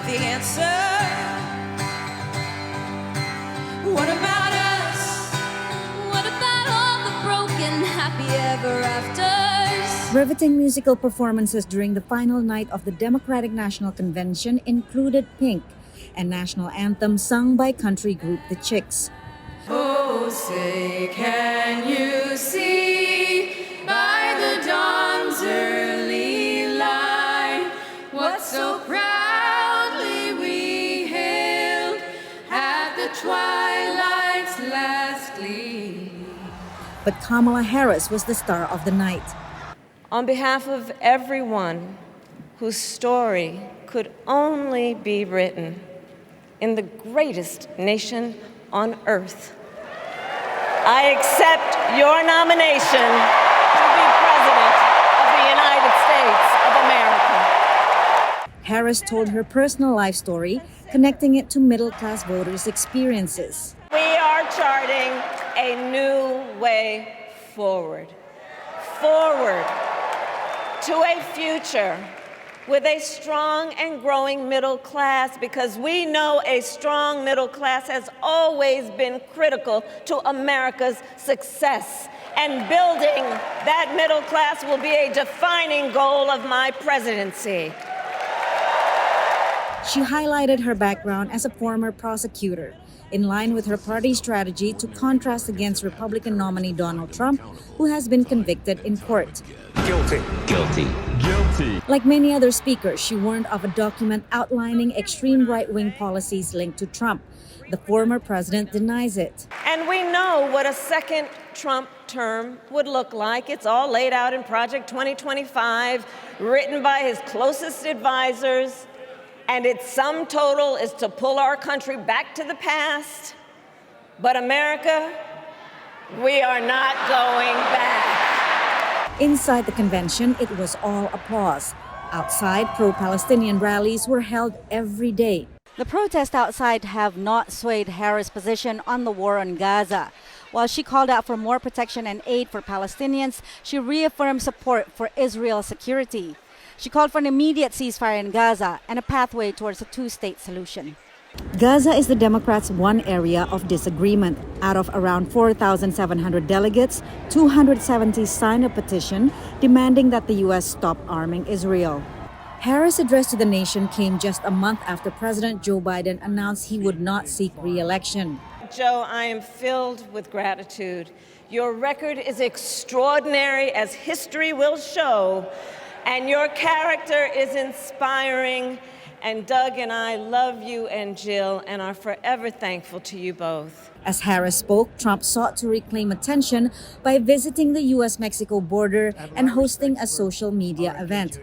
the answer. What about us? What about all the broken happy ever afters? Riveting musical performances during the final night of the Democratic National Convention included Pink, a national anthem sung by country group The Chicks. Oh, say, can you see by the dawn's early light what so proudly we hailed at the twilight's last gleam? But Kamala Harris was the star of the night. On behalf of everyone whose story could only be written in the greatest nation on earth, I accept your nomination to be President of the United States of America. Harris told her personal life story, connecting it to middle-class voters' experiences. We are charting a new way forward to a future with a strong and growing middle class, because we know a strong middle class has always been critical to America's success. And building that middle class will be a defining goal of my presidency. She highlighted her background as a former prosecutor, in line with her party's strategy to contrast against Republican nominee Donald Trump, who has been convicted in court. Guilty. Guilty. Guilty. Like many other speakers, she warned of a document outlining extreme right-wing policies linked to Trump. The former president denies it. And we know what a second Trump term would look like. It's all laid out in Project 2025, written by his closest advisors. And its sum total is to pull our country back to the past. But America, we are not going back. Inside the convention, it was all applause. Outside, pro-Palestinian rallies were held every day. The protests outside have not swayed Harris' position on the war on Gaza. While she called out for more protection and aid for Palestinians, she reaffirmed support for Israel's security. She called for an immediate ceasefire in Gaza and a pathway towards a two-state solution. Gaza is the Democrats' one area of disagreement. Out of around 4,700 delegates, 270 signed a petition demanding that the U.S. stop arming Israel. Harris' address to the nation came just a month after President Joe Biden announced he would not seek re-election. Joe, I am filled with gratitude. Your record is extraordinary, as history will show, and your character is inspiring. And Doug and I love you and Jill and are forever thankful to you both. As Harris spoke, Trump sought to reclaim attention by visiting the U.S.-Mexico border and hosting a social media event.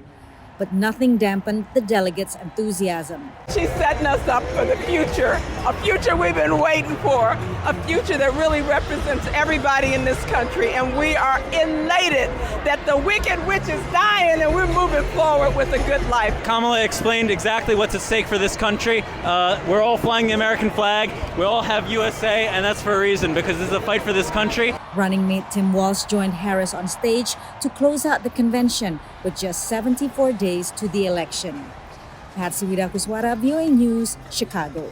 But nothing dampened the delegates' enthusiasm. She's setting us up for the future, a future we've been waiting for, a future that really represents everybody in this country. And we are elated that the wicked witch is dying and we're moving forward with a good life. Kamala explained exactly what's at stake for this country. We're all flying the American flag. We all have USA, and that's for a reason, because this is a fight for this country. Running mate Tim Walz joined Harris on stage to close out the convention with just 74 days to the election. Patsy, Widakuswara, VOANews, Chicago.